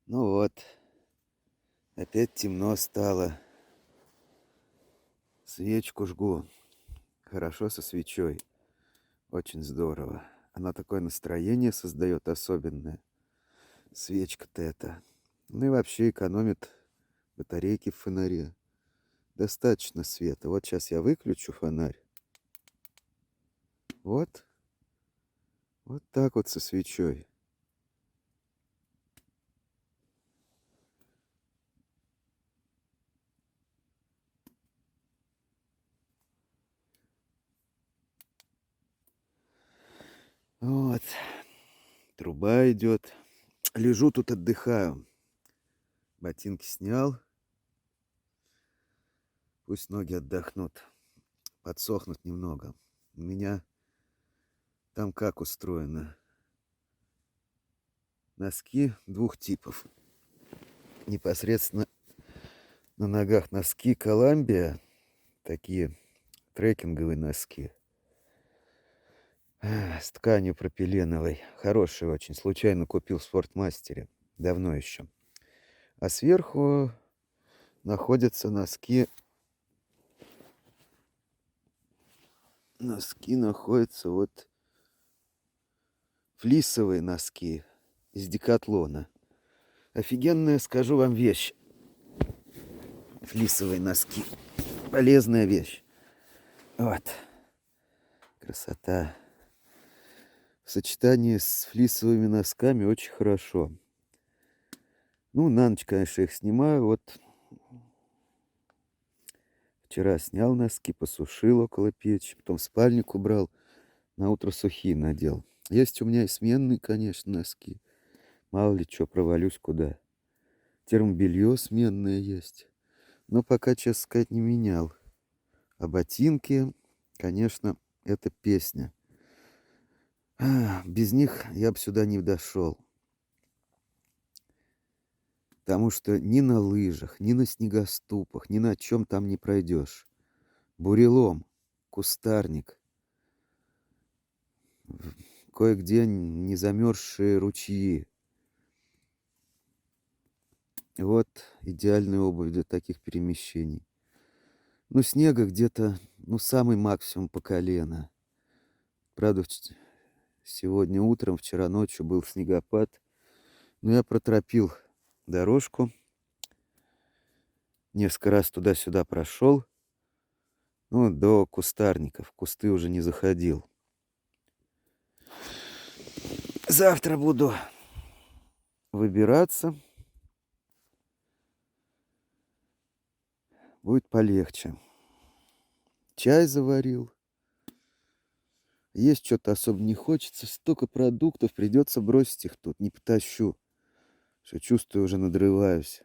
Ну вот, опять темно стало. Свечку жгу. Хорошо со свечой. Очень здорово. Она такое настроение создает особенное. Свечка-то эта. Ну и вообще экономит батарейки в фонаре. Достаточно света. Вот сейчас я выключу фонарь. Вот. Вот так вот со свечой. Вот. Труба идет. Лежу тут, отдыхаю. Ботинки снял. Пусть ноги отдохнут. Подсохнут немного. У меня там как устроено? Носки двух типов. Непосредственно на ногах носки Коламбия. Такие трекинговые носки. С тканью пропиленовой. Хорошие очень. Случайно купил в спортмастере. Давно еще. А сверху находятся носки. Носки находятся вот флисовые носки из Декатлона. Офигенная, скажу вам, вещь. Флисовые носки. Полезная вещь. Вот. Красота. В сочетании с флисовыми носками очень хорошо. Ну, на ночь, конечно, их снимаю. Вот вчера снял носки, посушил около печи, потом в спальник убрал, на утро сухие надел. Есть у меня и сменные, конечно, носки. Мало ли что, провалюсь куда. Термобелье сменное есть. Но пока, честно сказать, не менял. А ботинки, конечно, это песня. Без них я бы сюда не дошел. Потому что ни на лыжах, ни на снегоступах, ни на чем там не пройдешь. Бурелом, кустарник, кое-где не замерзшие ручьи. Вот идеальная обувь для таких перемещений. Ну, снега где-то, самый максимум по колено. Правда, сегодня утром, вчера ночью был снегопад. Но я проторопил дорожку. Несколько раз туда-сюда прошел. Ну, до кустарников. Кусты уже не заходил. Завтра буду выбираться. Будет полегче. Чай заварил. Есть что-то особо не хочется. Столько продуктов. Придется бросить их тут. Не потащу. Что чувствую, уже надрываюсь.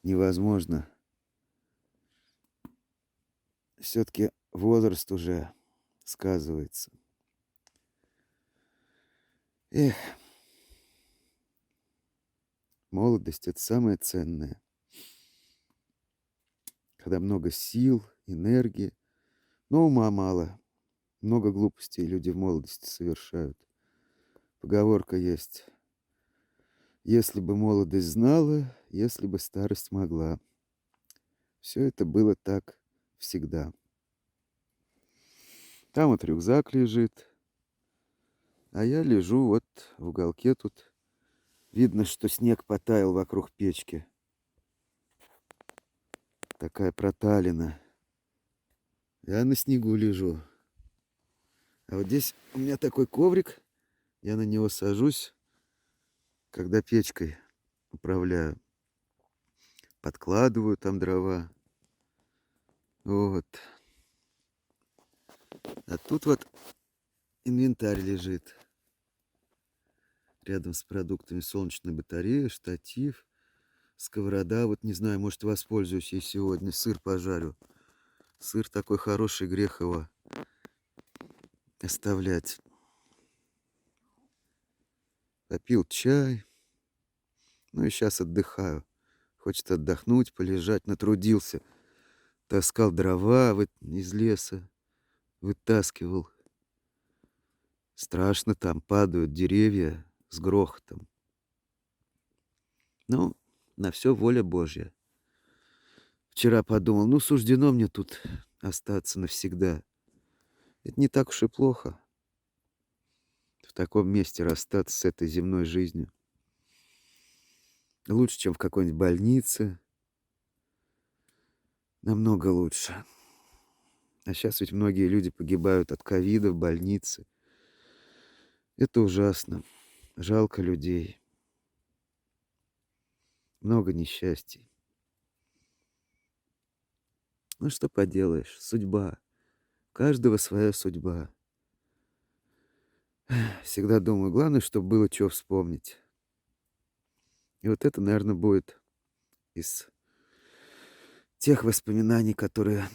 Невозможно. Все-таки возраст уже сказывается. Эх. Молодость — это самое ценное. Когда много сил, энергии. Но ума мало. Много глупостей люди в молодости совершают. Поговорка есть. Если бы молодость знала, если бы старость могла. Все это было так всегда. Там вот рюкзак лежит. А я лежу вот в уголке тут. Видно, что снег потаял вокруг печки. Такая проталина. Я на снегу лежу. А вот здесь у меня такой коврик. Я на него сажусь, когда печкой управляю. Подкладываю там дрова. Вот. А тут вот инвентарь лежит. Рядом с продуктами солнечная батарея, штатив, сковорода. Вот не знаю, может, воспользуюсь ей сегодня. Сыр пожарю. Сыр такой хороший, грех его оставлять. Попил чай. Ну и сейчас отдыхаю. Хочет отдохнуть, полежать. Натрудился. Таскал дрова из леса. Вытаскивал. Страшно там, падают деревья с грохотом. Ну, на все воля Божья. Вчера подумал, ну, суждено мне тут остаться навсегда. Это не так уж и плохо в таком месте расстаться с этой земной жизнью. Лучше, чем в какой-нибудь больнице. Намного лучше. А сейчас ведь многие люди погибают от ковида в больнице. Это ужасно. Жалко людей. Много несчастий. Ну, что поделаешь, судьба. У каждого своя судьба. Всегда думаю, главное, чтобы было что вспомнить. И вот это, наверное, будет из тех воспоминаний, которые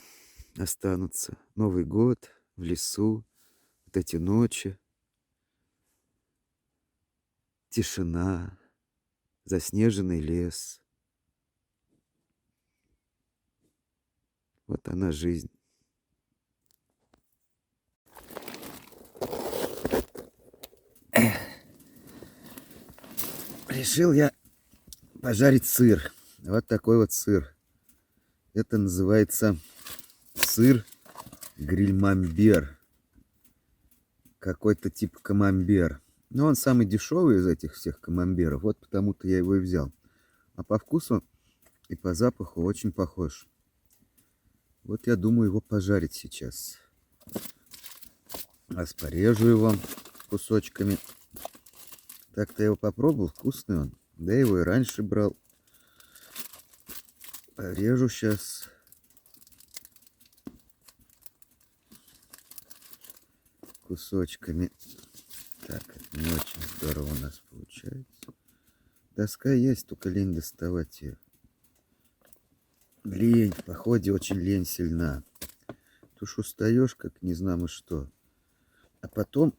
останутся. Новый год в лесу, вот эти ночи, тишина, заснеженный лес. Вот она жизнь. Решил я пожарить сыр. Вот такой вот сыр. Это называется сыр грильмамбер. Какой-то типа камамбер. Но он самый дешевый из этих всех камамберов. Вот потому-то я его и взял. А по вкусу и по запаху очень похож. Вот я думаю его пожарить сейчас. Порежу его кусочками. Так-то я его попробовал, вкусный он. Да я его и раньше брал. Порежу сейчас. Кусочками. Так, это не очень здорово у нас получается. Доска есть, только лень доставать ее. Лень, в походе очень лень сильна. Ты уж устаешь, как не знамо что. А потом,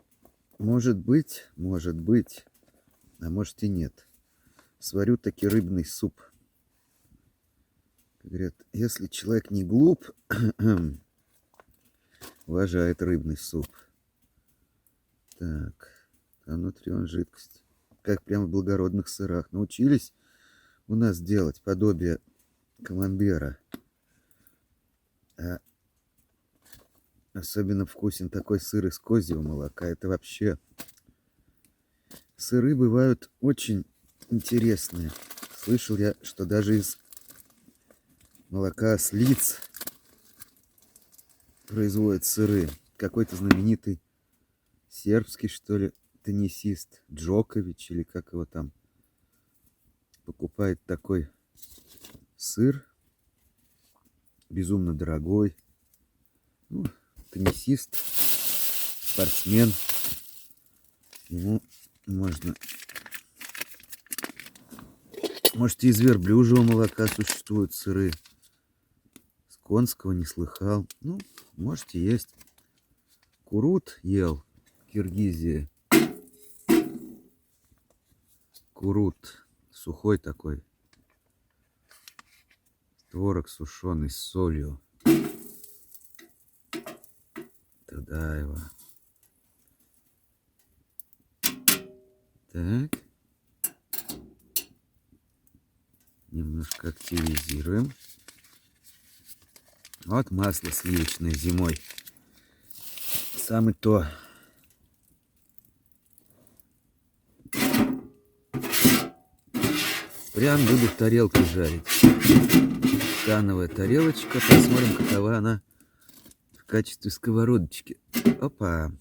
может быть, а может и нет. Сварю таки рыбный суп. Говорят, если человек не глуп, уважает рыбный суп. Так, а внутри он жидкость. Как прямо в благородных сырах. Научились у нас делать подобие камамбера. А особенно вкусен такой сыр из козьего молока. Это вообще... Сыры бывают очень интересные. Слышал я, что даже из молока ослиц производят сыры. Какой-то знаменитый сербский, что ли, теннисист Джокович, или как его там, покупает такой сыр. Безумно дорогой. Ну, теннисист, спортсмен. Ему можно... Может, и из верблюжьего молока существуют сыры. С конского не слыхал. Ну, можете есть. Курут ел в Киргизии. Курут. Сухой такой. Творог сушеный с солью. Туда его. Так. Немножко активизируем. Вот масло сливочное зимой. Самое то. Прям буду в тарелке жарить. Ткановая тарелочка. Посмотрим, какова она в качестве сковородочки. Опа.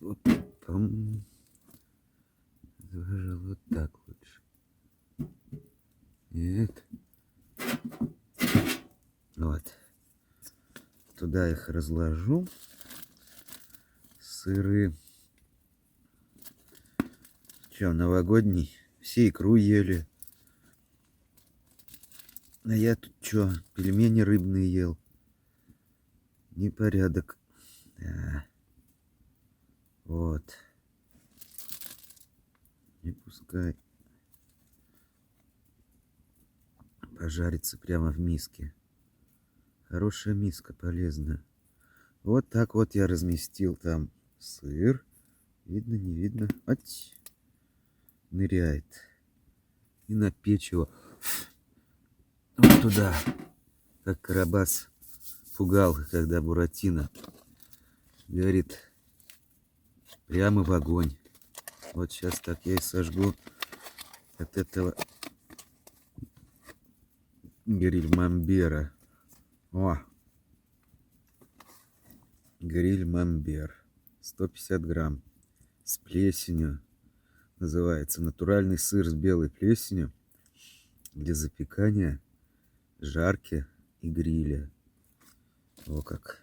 Вот так лучше. Нет. Вот. Туда их разложу. Сыры. Че, новогодний? Все икру ели. А я тут что, пельмени рыбные ел. Непорядок. Да. Вот. Не пускай. Пожарится прямо в миске. Хорошая миска, полезная. Вот так вот я разместил там сыр. Видно, не видно. Ать. ныряет. И на печь его вот туда, как Карабас пугал, когда Буратино говорит, прямо в огонь. Вот сейчас так я и сожгу от этого гриль-мамбера. О! Гриль-мамбер. 150 грамм. С плесенью. Называется натуральный сыр с белой плесенью для запекания, жарки и гриля. О как.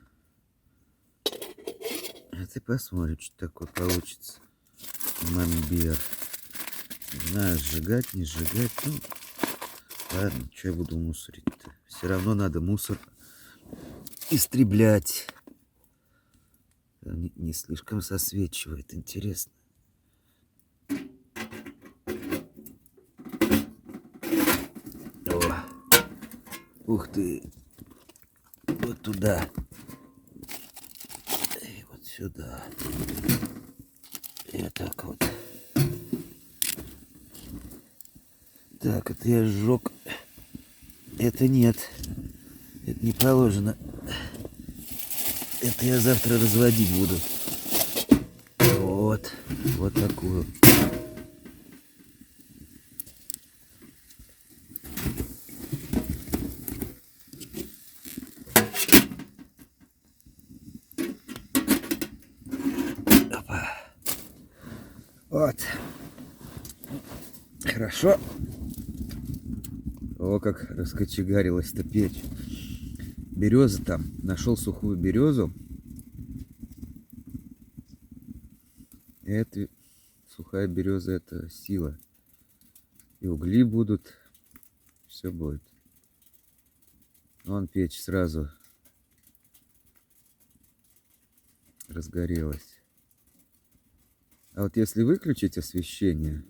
А ты посмотри, что такое получится. Мамбер. Не знаю, сжигать, не сжигать. Ну, ладно, что я буду мусорить-то? Все равно надо мусор истреблять. Не слишком сосвечивает, интересно. О, ух ты. Вот туда. И вот сюда. И вот так вот. Так, это я сжег. Это нет. Это не положено. Это я завтра разводить буду. Вот. Вот такую. Опа. Вот. Хорошо. О, как раскочегарилась-то печь. Береза там. Нашел сухую березу. Это сухая береза, это сила. И угли будут. Все будет. Вон печь сразу разгорелась. А вот если выключить освещение,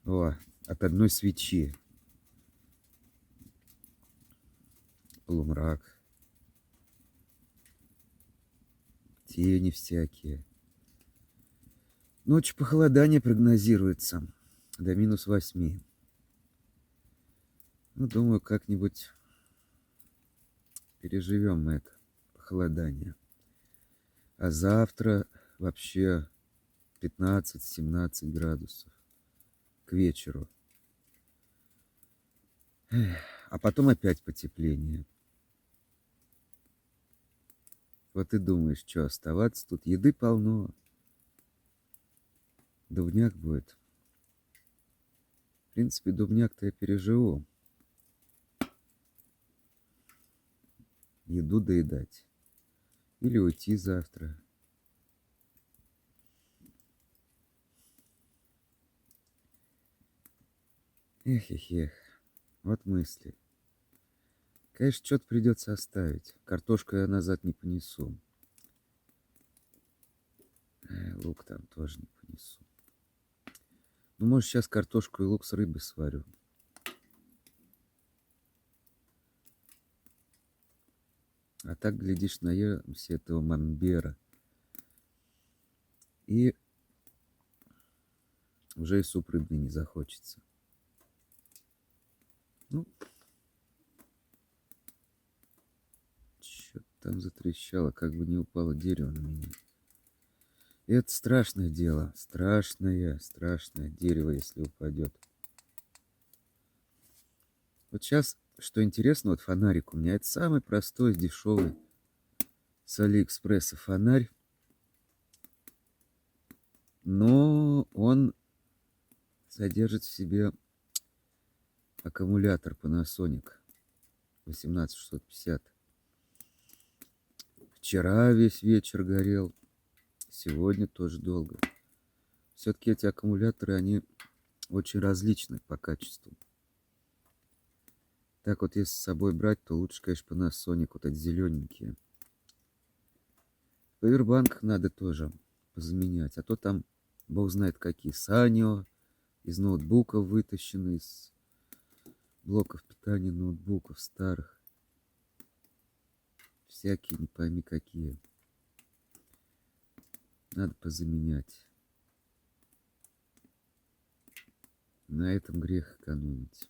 от одной свечи, полумрак, тени всякие. Ночью похолодание прогнозируется до -8. Ну, думаю, как-нибудь переживем мы это похолодание. А завтра вообще 15-17 градусов к вечеру. А потом опять потепление. Вот и думаешь, что оставаться тут? Еды полно. Дубняк будет. В принципе, дубняк-то я переживу. Еду доедать. Или уйти завтра. Эх. Вот мысли. Конечно, что-то придется оставить. Картошку я назад не понесу. Лук там тоже не понесу. Ну, может, сейчас картошку и лук с рыбой сварю. А так, глядишь, наемся этого мамбера. И уже и суп рыбный не захочется. Ну, что-то там затрещало, как бы не упало дерево на меня. И это страшное дело. Страшное дерево, если упадет. Вот сейчас, что интересно, вот фонарик у меня. Это самый простой, дешевый с Алиэкспресса фонарь. Но он содержит в себе аккумулятор Panasonic 18650. Вчера весь вечер горел. Сегодня тоже долго. Все-таки эти аккумуляторы, они очень различны по качеству. Так вот, если с собой брать, то лучше, конечно, Panasonic, вот эти зелененькие. Павербанк надо тоже позаменять. А то там, бог знает какие, Санио из ноутбуков вытащены, из блоков питания ноутбуков старых. Всякие, не пойми какие. Надо позаменять. На этом грех экономить.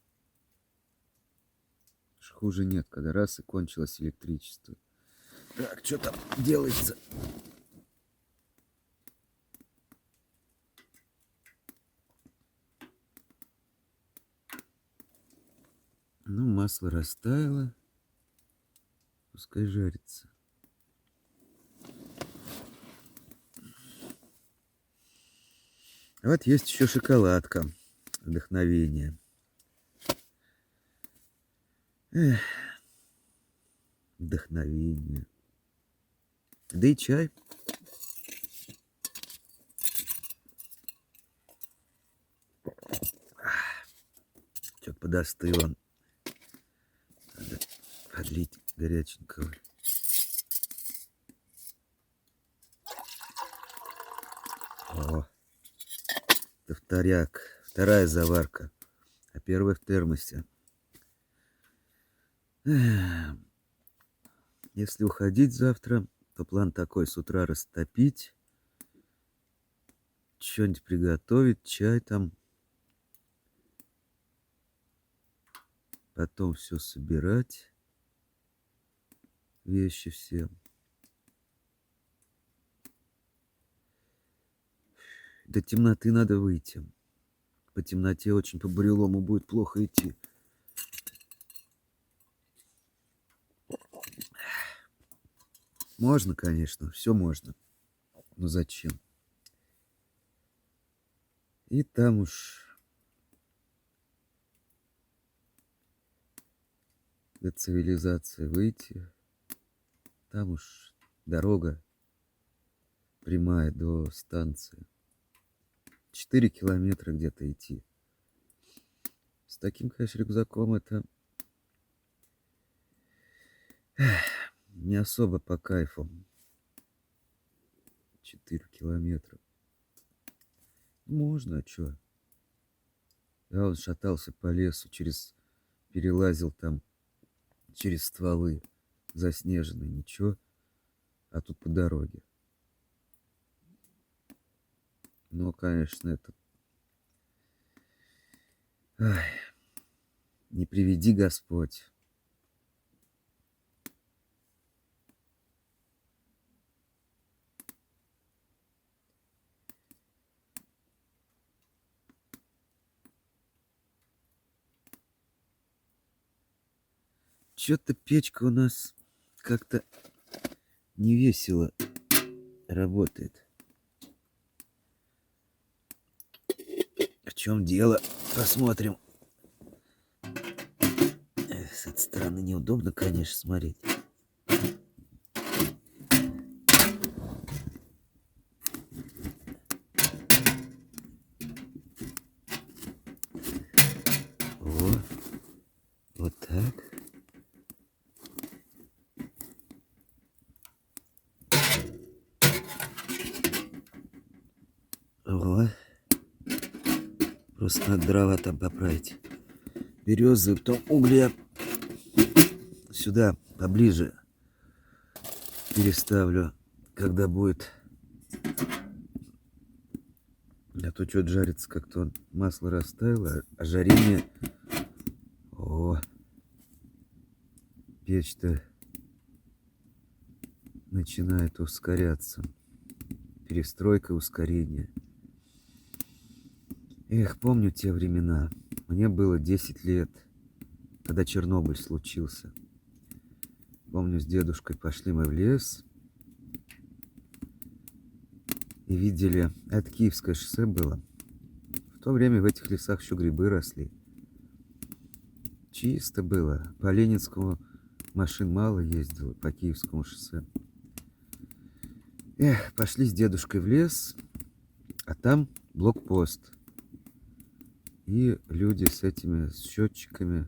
Хуже нет, когда раз и кончилось электричество. Так, что там делается? Ну, масло растаяло. Пускай жарится. А вот есть еще шоколадка. Вдохновение. Эх, вдохновение. Да и чай. Что-то подостыло. Надо подлить горяченького. О, это вторяк. Вторая заварка. А первая в термосе. Эх. Если уходить завтра, то план такой: с утра растопить, что-нибудь приготовить, чай там. Потом все собирать. Вещи все. До темноты надо выйти. По темноте очень по бурелому будет плохо идти. Можно, конечно, все можно. Но зачем? И там уж до цивилизации выйти. Там уж дорога прямая до станции. 4 километра где-то идти. С таким, конечно, рюкзаком это не особо по кайфу. 4 километра. Можно, а чё? Да, он шатался по лесу, перелазил там через стволы заснеженные, ничего. А тут по дороге. Но, конечно, это... Ай, не приведи Господь. Чё-то печка у нас как-то не весело работает. В чем дело? Посмотрим. С этой стороны неудобно, конечно, смотреть. О, вот так. Ого. Просто надо дрова там поправить. Березы, потом угля сюда поближе переставлю, когда будет. А то что-то жарится, как-то масло растаяло, а жарение... О, печь-то начинает ускоряться. Перестройка, ускорение. Эх, помню те времена. Мне было 10 лет, когда Чернобыль случился. Помню, с дедушкой пошли мы в лес и видели... Это Киевское шоссе было. В то время в этих лесах еще грибы росли. Чисто было. По Ленинскому машин мало ездило, по Киевскому шоссе. Эх, пошли с дедушкой в лес, а там блокпост. И люди с этими с счетчиками,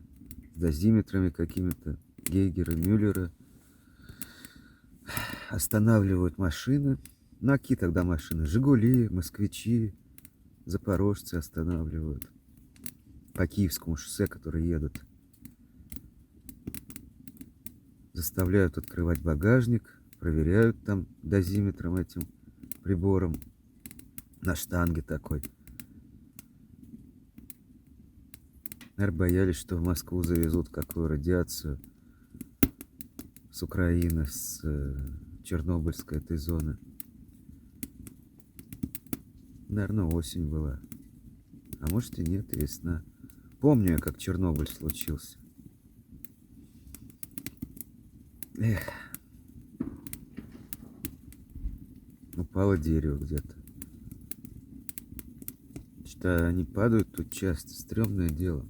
с дозиметрами какими-то, Гейгера, Мюллера, останавливают машины. Ну, а какие тогда машины? Жигули, москвичи, запорожцы останавливают по Киевскому шоссе, которые едут. Заставляют открывать багажник, проверяют там дозиметром этим прибором на штанге такой. Наверное, боялись, что в Москву завезут какую радиацию с Украины, с Чернобыльской этой зоны. Наверное, осень была. А может и нет, и весна. Помню я, как Чернобыль случился. Эх, упало дерево где-то. Что они падают тут часто. Стрёмное дело.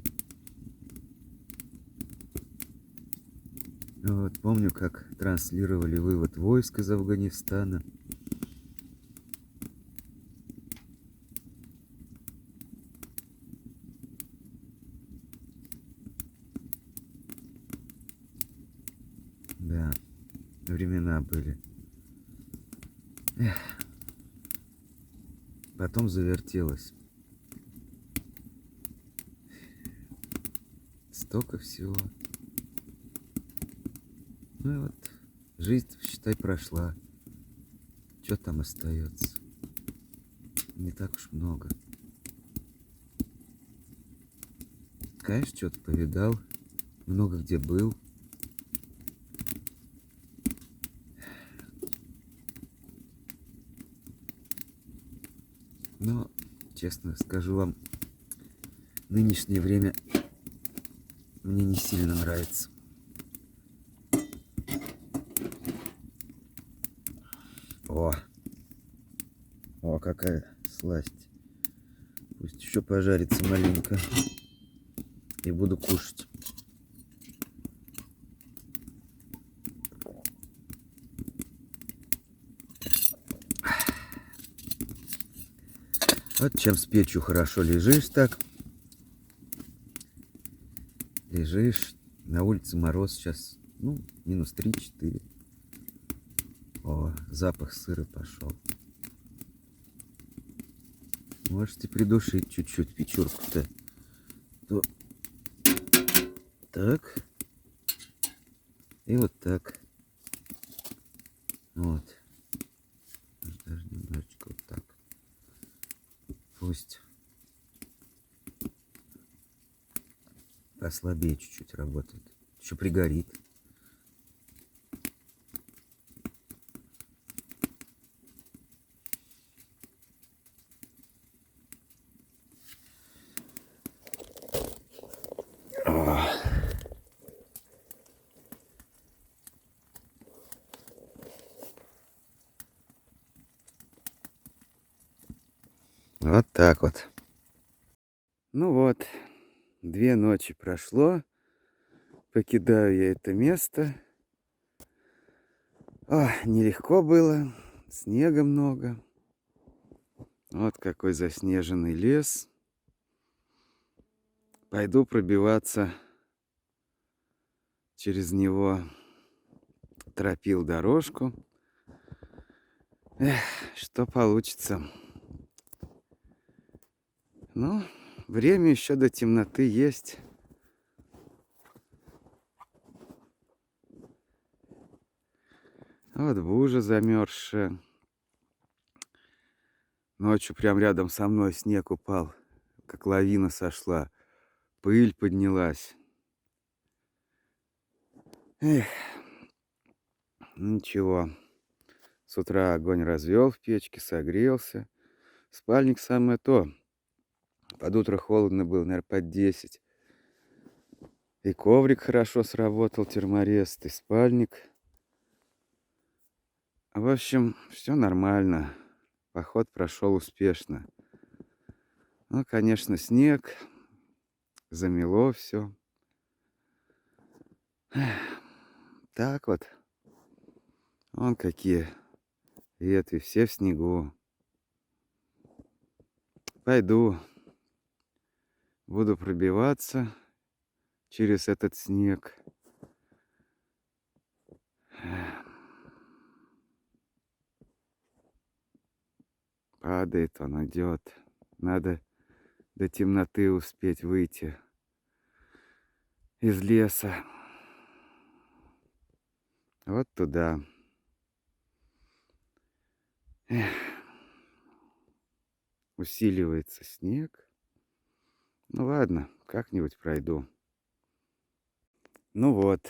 Вот, помню, как транслировали вывод войск из Афганистана. Да, времена были. Эх. Потом завертелось. Столько всего. Ну и вот, жизнь, считай, прошла. Что там остается? Не так уж много. Конечно, что-то повидал. Много где был. Но, честно скажу вам, нынешнее время мне не сильно нравится. О, о, какая сласть. Пусть еще пожарится маленько. И буду кушать. Вот чем с печью хорошо лежишь так. Лежишь. На улице мороз сейчас, ну, минус 3-4. О, запах сыра пошел. Можете придушить чуть-чуть печурку-то. То... Так. И вот так. Вот. Даже немножечко вот так. Пусть послабее чуть-чуть работает. Еще пригорит. Вот так вот. Ну вот, 2 ночи прошло. Покидаю я это место. Нелегко было. Снега много. Вот какой заснеженный лес. Пойду пробиваться через него. Тропил дорожку. Эх, что получится. Ну, время еще до темноты есть. Вот бужа замерзшая. Ночью прям рядом со мной снег упал, как лавина сошла. Пыль поднялась. Эх, ничего. С утра огонь развел в печке, согрелся. Спальник самое то. Под утро холодно было, наверное, под 10. И коврик хорошо сработал, терморест, и спальник. В общем, все нормально. Поход прошел успешно. Ну, конечно, снег. Замело все. Так вот. Вон какие ветви, все в снегу. Пойду. Буду пробиваться через этот снег. Падает он, идет. Надо до темноты успеть выйти из леса. Вот туда. Эх. Усиливается снег. Ну ладно, как-нибудь пройду. Ну вот,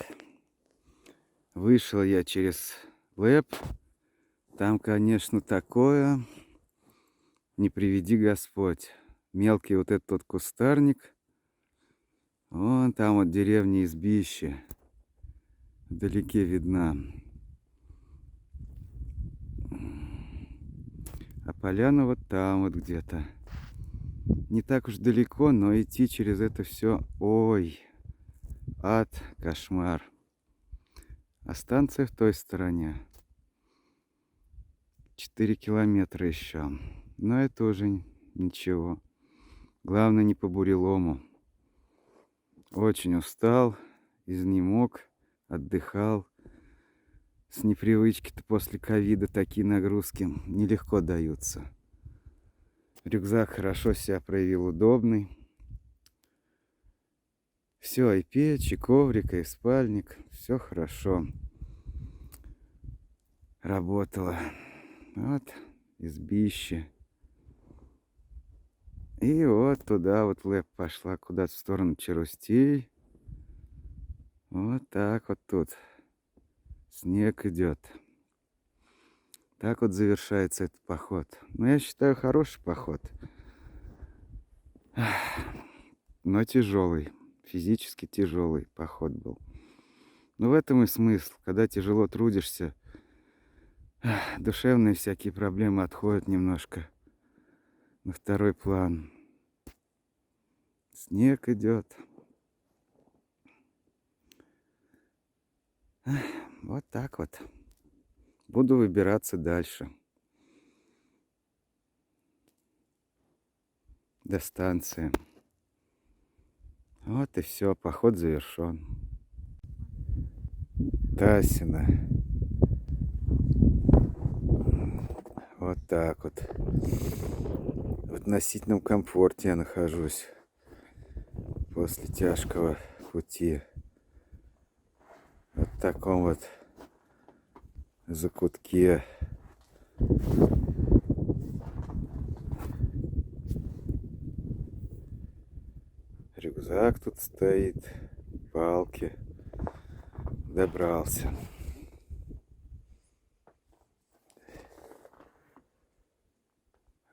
вышел я через ЛЭП. Там, конечно, такое, не приведи Господь. Мелкий вот этот вот кустарник. Вон там вот деревня Избище. Вдалеке видна. А поляна вот там вот где-то. Не так уж далеко, но идти через это все, ой, ад, кошмар. А станция в той стороне. 4 километра еще. Но это уже ничего. Главное, не по бурелому. Очень устал, изнемог, отдыхал. С непривычки-то после ковида такие нагрузки нелегко даются. Рюкзак хорошо себя проявил, удобный. Все, и печь, и коврик, и спальник. Все хорошо работало. Вот, Избище. И вот туда вот ЛЭП пошла, куда-то в сторону Чарустей. Вот так вот тут. Снег идет. Так вот завершается этот поход. Ну, я считаю, хороший поход. Но тяжелый. Физически тяжелый поход был. Но в этом и смысл. Когда тяжело трудишься, душевные всякие проблемы отходят немножко на второй план. Снег идет. Вот так вот. Буду выбираться дальше. До станции. Вот и все. Поход завершен. Тасина. Вот так вот. В относительном комфорте я нахожусь после тяжкого пути. Вот в таком вот закутке. Рюкзак тут стоит, палки. Добрался.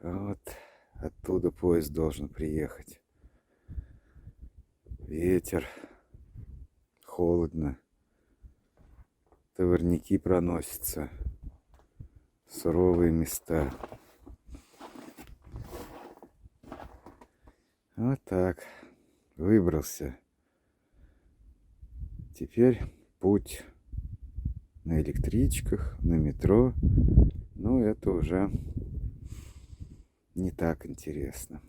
Вот оттуда поезд должен приехать. Ветер, холодно. Товарники проносятся. Суровые места. Вот так. Выбрался. Теперь путь на электричках, на метро. Ну, это уже не так интересно.